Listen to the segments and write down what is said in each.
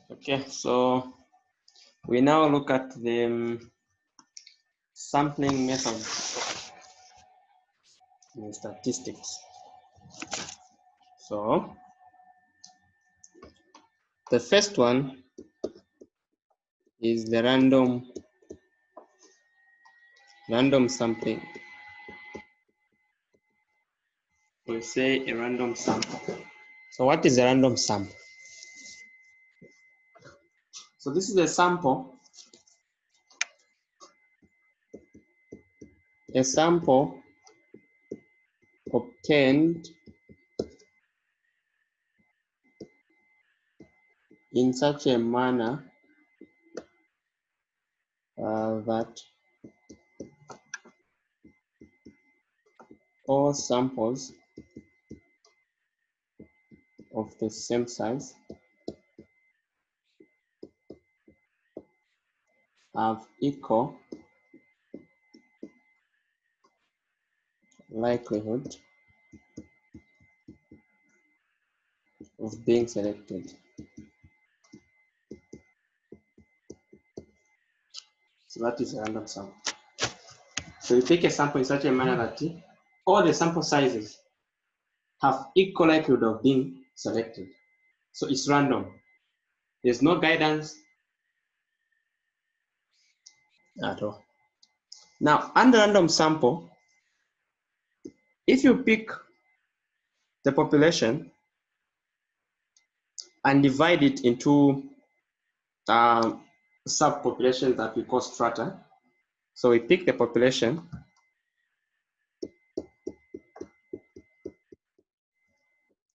Okay, so we now look at the sampling method in statistics. So the first one is the random sampling. We say a random sample. So what is a random sample? So this is a sample obtained in such a manner that all samples of the same size have equal likelihood of being selected. So that is a random sample. So you take a sample in such a manner that all the sample sizes have equal likelihood of being selected. So it's random. There's no guidance at all. Now, under random sample, if you pick the population and divide it into subpopulations that we call strata. So we pick the population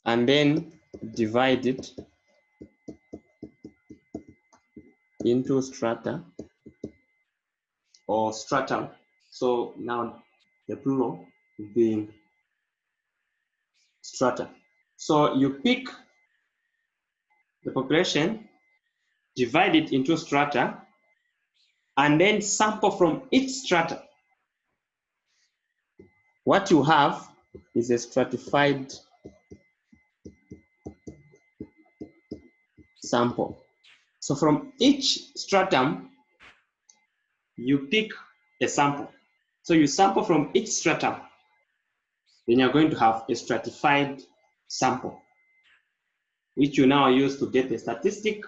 and then divide it into strata or stratum. So now the plural being strata. So you pick the population, divide it into strata, and then sample from each strata. What you have is a stratified sample. So from each stratum, you pick a sample. So you sample from each stratum, then you're going to have a stratified sample, which you now use to get the statistic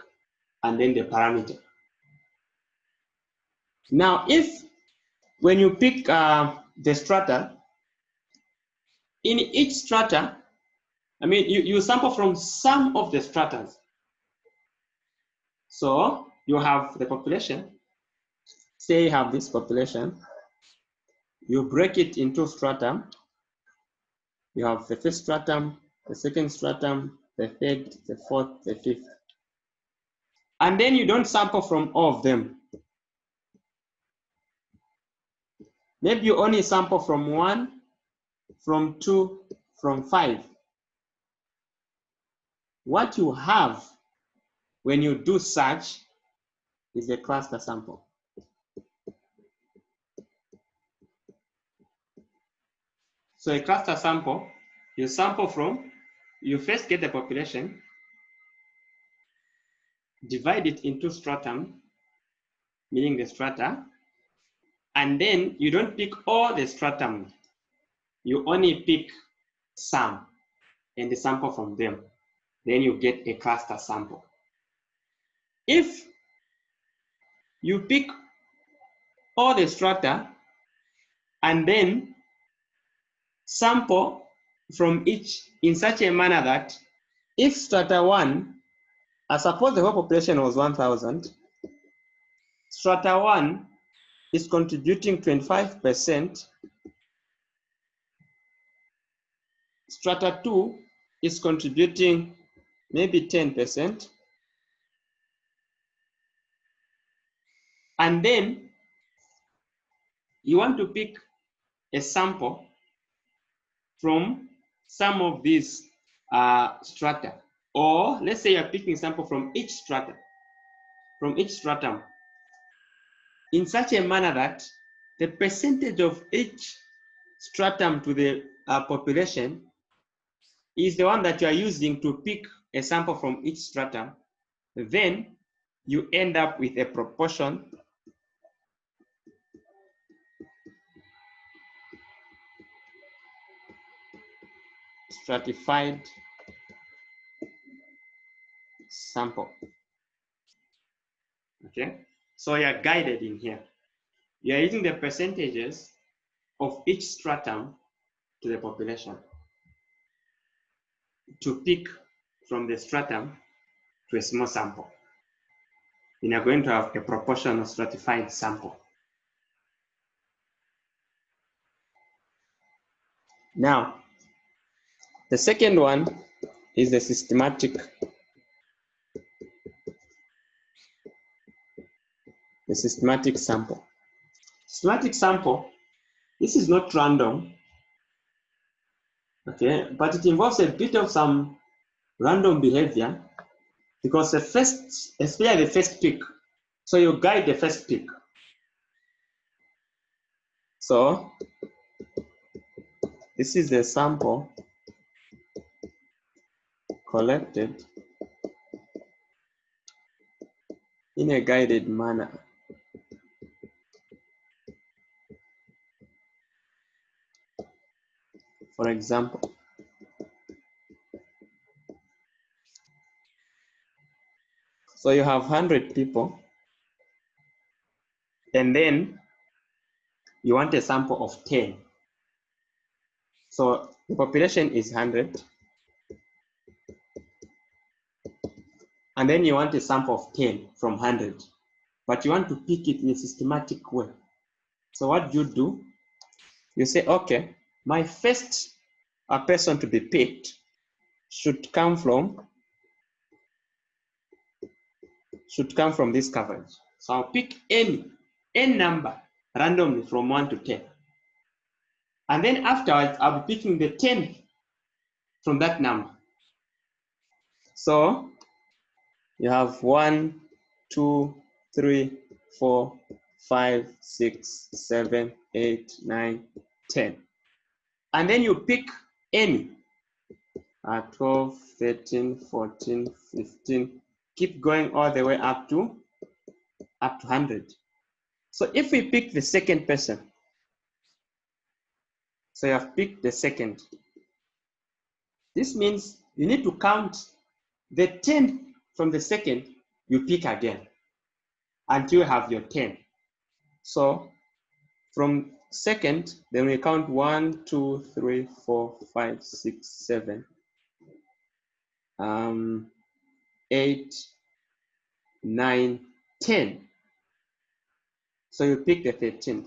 and then the parameter. Now, if when you pick the strata, in each strata, I mean, you sample from some of the stratas. So you have the population, say you have this population, you break it into stratum. You have the first stratum, the second stratum, the third, the fourth, the fifth. And then you don't sample from all of them. Maybe you only sample from 1, from 2, from 5. What you have when you do such is a cluster sample. So a cluster sample, you sample from, you first get the population, divide it into stratum, meaning the strata, and then you don't pick all the stratum. You only pick some and the sample from them. Then you get a cluster sample. If you pick all the strata and then sample from each in such a manner that if strata 1, I suppose the whole population was 1,000, strata 1 is contributing 25%, strata 2 is contributing maybe 10%, and then you want to pick a sample from some of these strata, or let's say you're picking sample from each strata, from each stratum, in such a manner that the percentage of each stratum to the population is the one that you are using to pick a sample from each stratum then you end up with a proportion stratified sample. Okay, so you're guided in here. You're using the percentages of each stratum to the population to pick from the stratum to a small sample. And you're going to have a proportional stratified sample. Now, the second one is the systematic sample. Systematic sample, this is not random, okay, but it involves a bit of some random behavior because especially the first pick. So you guide the first pick. So this is the sample collected in a guided manner. For example, so you have 100 people, and then you want a sample of 10. So the population is 100, and then you want a sample of 10 from 100, but you want to pick it in a systematic way. So what do? You say, okay, my first person to be picked should come from this coverage. So I'll pick n number randomly from 1 to 10. And then afterwards, I'll be picking the 10 from that number. So you have 1, 2, 3, 4, 5, 6, 7, 8, 9, 10. And then you pick any 12, 13, 14, 15, keep going all the way up to 100. So if we pick the second person, so you have picked the second, this means you need to count the 10 from the second, you pick again until you have your 10. So from second, then we count 1, 2, 3, 4, 5, 6, 7, 8, 9, 10. So you pick the 13th.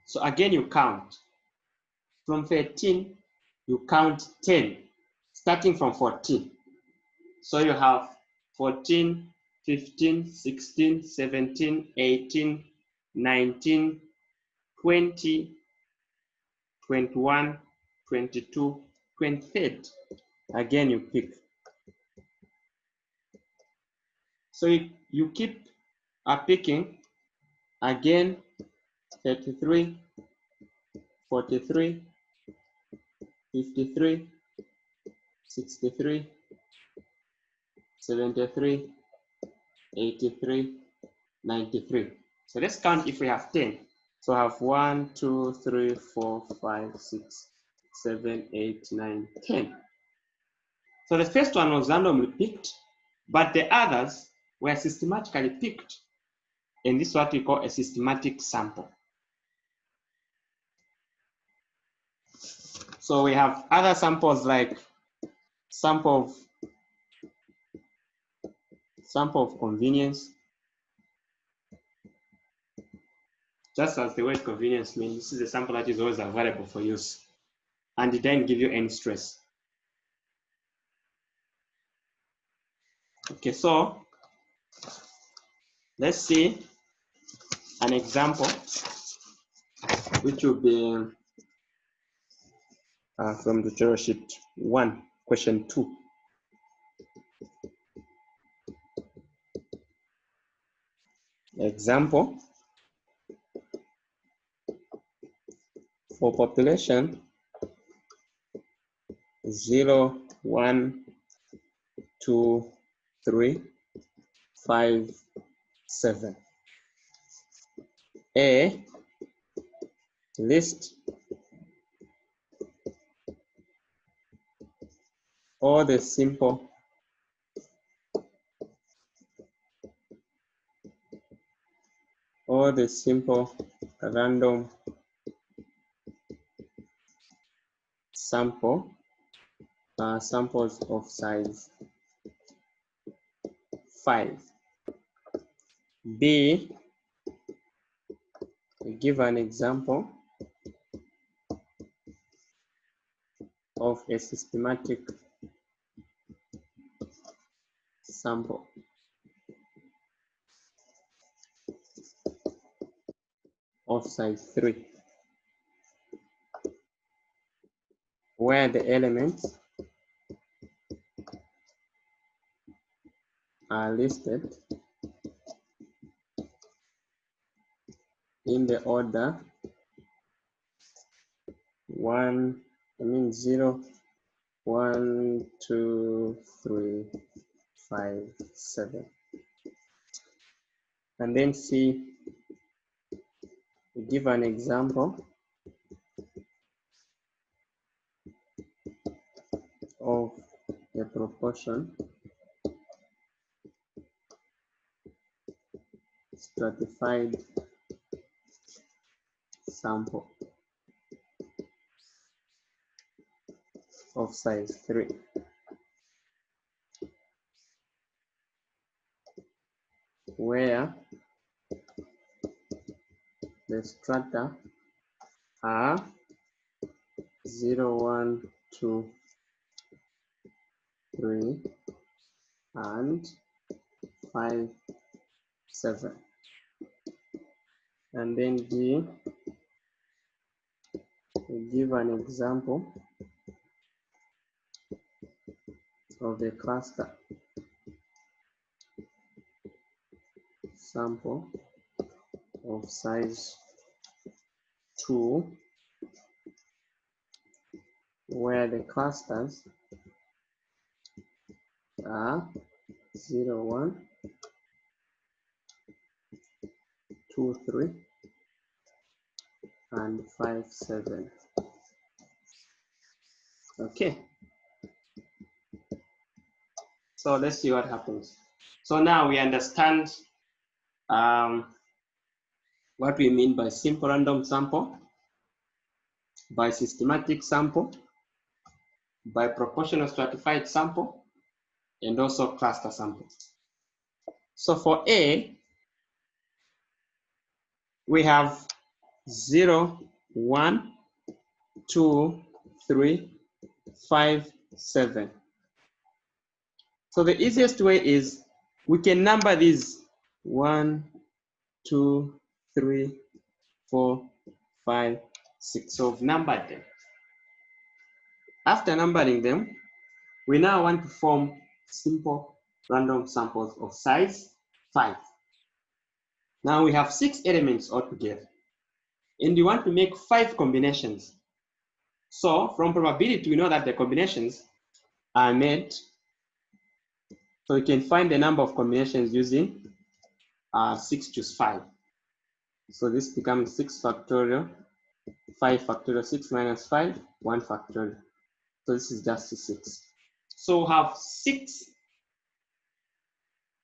So again, you count. From 13, you count 10, starting from 14. So you have 14, 15, 16, 17, 18, 19, 20, 21, 22, 23. Again, you pick. So you keep picking again, 33, 43, 53, 63, 73, 83, 93. So let's count if we have 10. So I have 1, 2, 3, 4, 5, 6, 7, 8, 9, 10. So the first one was randomly picked, but the others were systematically picked. And this is what we call a systematic sample. So we have other samples like sample of convenience. Just as the word convenience means, this is a sample that is always available for use, and it doesn't give you any stress. Okay, so let's see an example, which will be from the tutorial sheet 1, question 2. Example, for population 0, 1, 2, 3, 5, 7. A, list all the simple random samples of size 5. B, give an example of a systematic sample of size 3, where the elements are listed in the order 0, 1, 2, 3, 5, 7. And then C, give an example of a proportion stratified sample of size 3, where the strata are 0, 1, 2, 3, and 5, 7. And then D, give an example of a cluster sample of size 2, where the clusters are 0, 1, 2, 3, and 5, 7. Okay. So let's see what happens. So now we understand what we mean by simple random sample, by systematic sample, by proportional stratified sample, and also cluster sample. So for A, we have 0, 1, 2, 3, 5, 7. So the easiest way is we can number these 1, 2, 3, 4, 5, 6. So we've numbered them. After numbering them, we now want to form simple random samples of size 5. Now we have 6 elements altogether, and you want to make 5 combinations. So from probability, we know that the combinations are made. So you can find the number of combinations using 6 choose 5. So this becomes 6 factorial, 5 factorial, 6 minus 5, 1 factorial. So this is just 6. So we have 6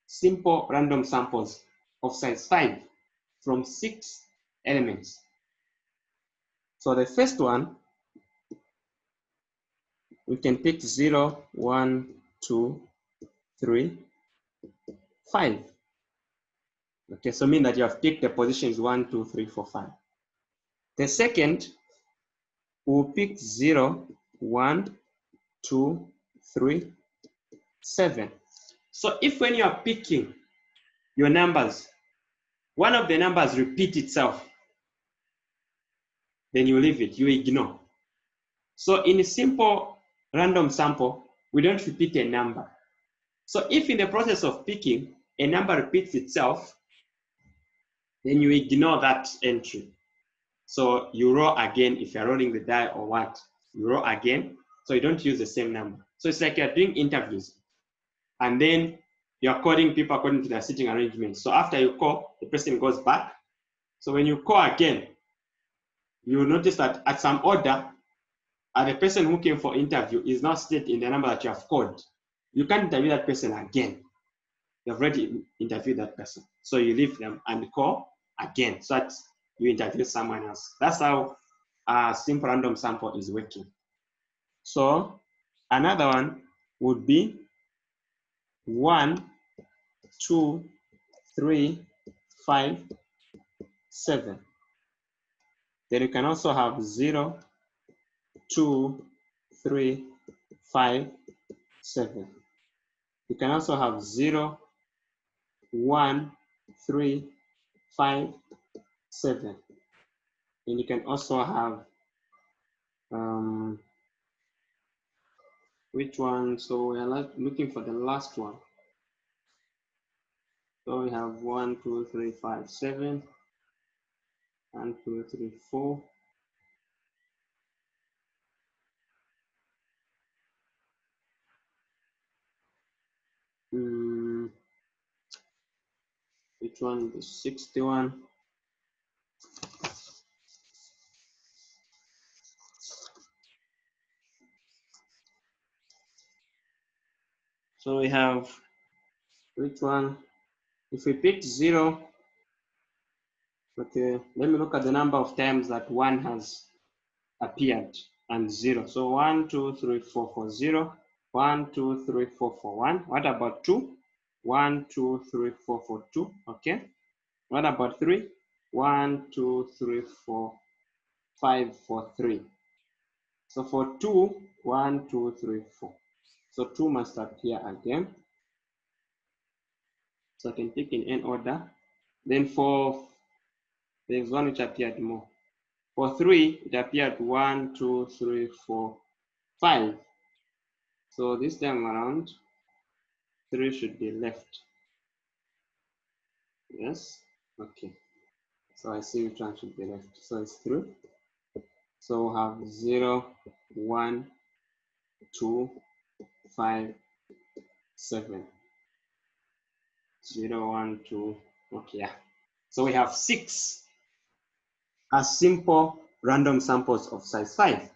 simple random samples of size 5 from 6 elements. So the first one, we can pick 0, 1, 2, 3, 5. Okay, so mean that you have picked the positions 1, 2, 3, 4, 5. The second, we'll pick 0, 1, 2, 3, 7. So if when you are picking your numbers, one of the numbers repeat itself, then you leave it, you ignore. So in a simple random sample, we don't repeat a number. So if in the process of picking, a number repeats itself, then you ignore that entry. So you roll again if you're rolling the die or what. You roll again, so you don't use the same number. So it's like you're doing interviews. and then you're calling people according to their seating arrangement. So after you call, the person goes back. So when you call again, you will notice that at some order, the person who came for interview is not stated in the number that you have called. You can't interview that person again. You've already interviewed that person. So you leave them and call again so that you interview someone else. That's how a simple random sample is working. So another one would be 1, 2, 3, 5, 7. Then you can also have 0, 2, 3, 5, 7. You can also have 0, 1, 3, 5, 7. And you can also have which one? So we are looking for the last one. So we have 1, 2, 3, 5, 7. 1, 2, 3, 4. Which one? The 61. So we have which one? If we pick 0, okay, let me look at the number of times that 1 has appeared and 0. So 1, 2, 3, 4 for 0. 1, 2, 3, 4 for 1. What about 2? 1, 2, 3, 4 for 2. Okay. What about 3? 1, 2, 3, 4, 5 for 3. So for 2, 1, 2, 3, 4. So 2 must appear again. So I can pick in n order. Then for, there's one which appeared more. For 3, it appeared 1, 2, 3, 4, 5. So this time around, 3 should be left. Yes, okay. So I see which one should be left. So it's 3. So we'll have 0, 1, 2, 5, 7. 0, 1, 2, okay, yeah. So we have 6 as simple random samples of size 5.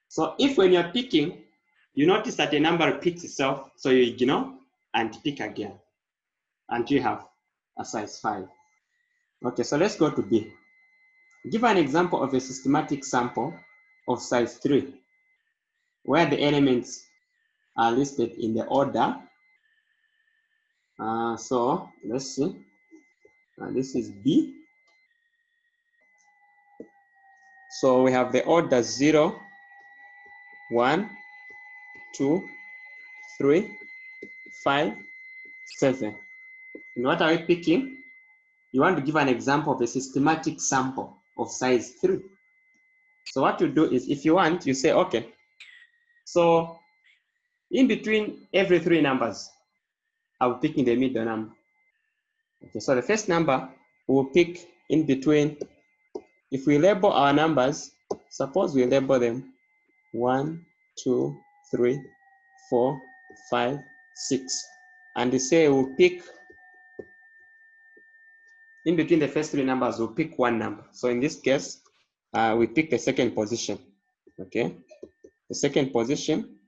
So if when you're picking, you notice that a number repeats itself, so you ignore and pick again until you have a size 5. Okay, so let's go to B. Give an example of a systematic sample of size 3, where the elements are listed in the order. So let's see. This is B. So we have the order 0, 1, 2, 3, 5, 7. And what are we picking? You want to give an example of a systematic sample of size 3. So what you do is, if you want, you say, okay, so in between every 3 numbers, I'll pick in the middle number. Okay, so the first number we'll pick in between. If we label our numbers, suppose we label them 1, 2, 3, 4, 5, 6, and they say we'll pick in between the first 3 numbers, we'll pick 1 number. So in this case, we pick the second position. Okay, the second position,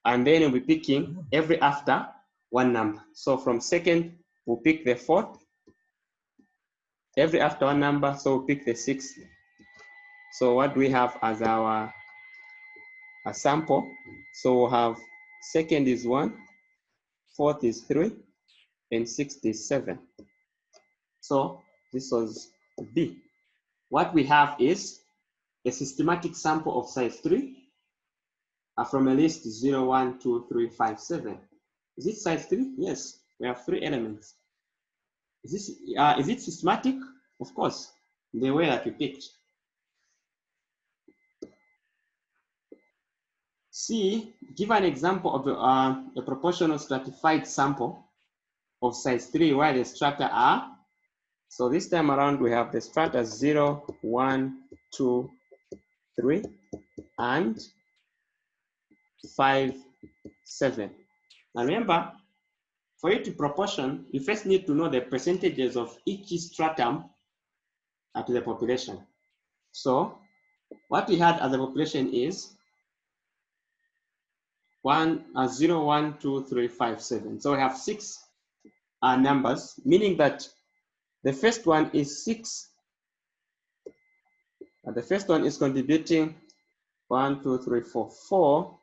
and then we'll be picking every after 1 number. So from second, we'll pick the 4th, every after 1 number, so we'll pick the 6th. So what do we have as our sample? So we'll have second is 1, 4th is 3, and 6th is 7. So this was B. What we have is a systematic sample of size 3 from a list 0, 1, 2, 3, 5, 7. Is it size 3? Yes, we have 3 elements. Is it systematic? Of course, the way that we picked. C, give an example of a proportional stratified sample of size 3 where the strata are. So this time around, we have the strata 0, 1, 2, 3, and 5, 7. Now remember, for you to proportion, you first need to know the percentages of each stratum to the population. So what we had as a population is 0, 1, 2, 3, 5, 7. So we have 6 numbers, meaning that the first one is 6. The first one is contributing 1, 2, 3, 4, 4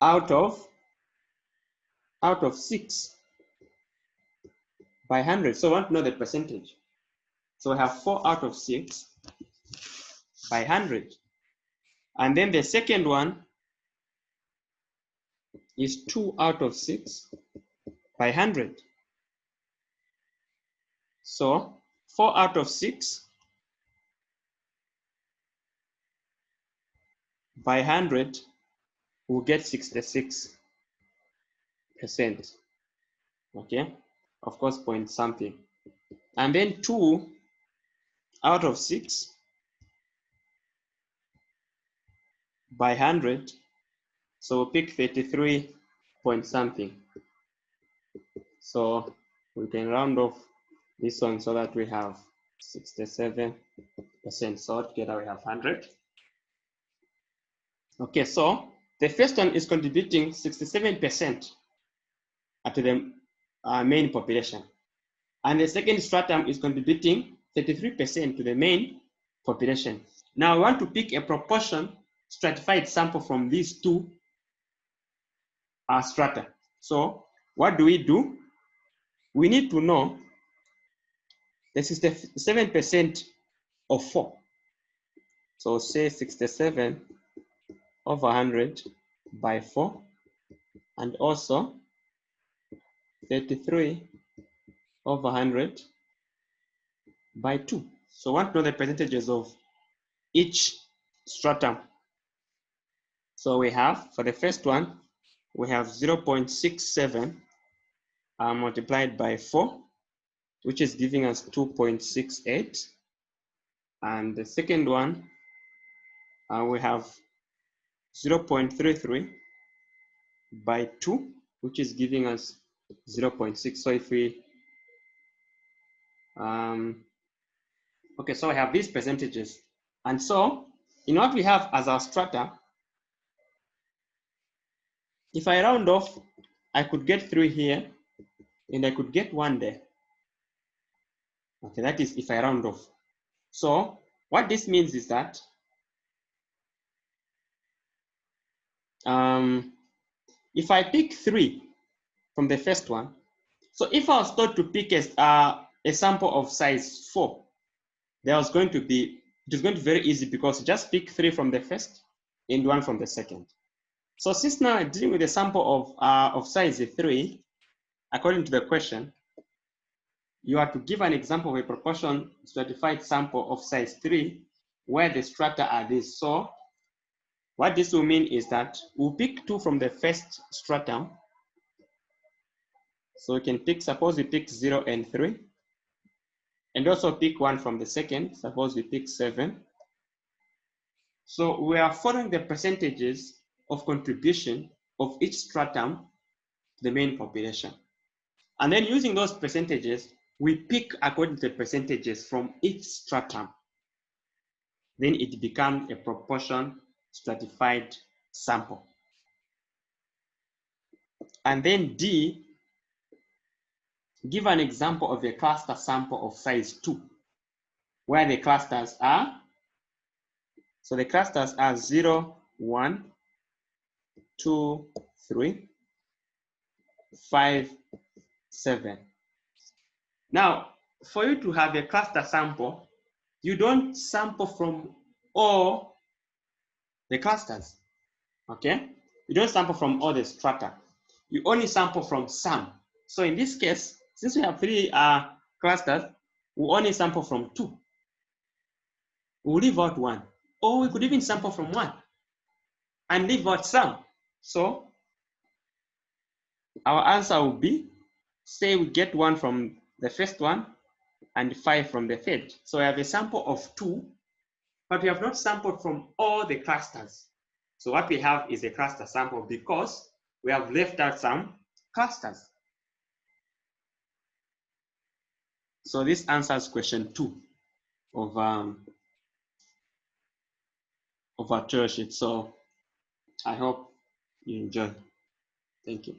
out of 6 by 100. So we want to know the percentage. So we have 4 out of 6 by 100. And then the second one is 2 out of 6 by 100. So 4 out of 6 by 100 will get 66%. Okay, of course, point something. And then 2 out of 6 by 100. So we'll pick 33 point something. So we can round off this one so that we have 67%. So altogether we have 100. Okay, so the first one is contributing 67% to the main population. And the second stratum is contributing 33% to the main population. Now I want to pick a proportion stratified sample from these two strata. So what do? We need to know the 67% of 4. So say 67 over 100 by 4, and also 33 over 100 by 2. So I want to know the percentages of each stratum. So we have, for the first one, we have 0.67 multiplied by 4, which is giving us 2.68. And the second one, we have 0.33 by 2, which is giving us 0.6. So if we, okay, so we have these percentages. And so in what we have as our strata, if I round off, I could get 3 here, and I could get 1 there. Okay, that is if I round off. So what this means is that if I pick 3 from the first one, so if I was told to pick a sample of size 4, it is going to be very easy because just pick 3 from the first and 1 from the second. So since now I'm dealing with a sample of size 3, according to the question, you are to give an example of a proportion stratified sample of size 3 where the strata are this. So what this will mean is that we'll pick 2 from the first stratum. So we can pick, suppose we pick 0 and 3, and also pick 1 from the second. Suppose we pick 7. So we are following the percentages of contribution of each stratum to the main population. And then using those percentages, we pick according to the percentages from each stratum. Then it becomes a proportion stratified sample. And then D, give an example of a cluster sample of size 2, where the clusters are, so the clusters are 0, 1, 2, 3, 5, 7. Now, for you to have a cluster sample, you don't sample from all the clusters, okay? You don't sample from all the strata. You only sample from some. So in this case, since we have 3 clusters, we only sample from 2. We'll leave out 1. Or we could even sample from 1 and leave out some. So our answer will be, say we get 1 from the first one and 5 from the third. So we have a sample of 2, but we have not sampled from all the clusters. So what we have is a cluster sample because we have left out some clusters. So this answers question 2 of our tutorial sheet. So I hope you enjoy. Thank you.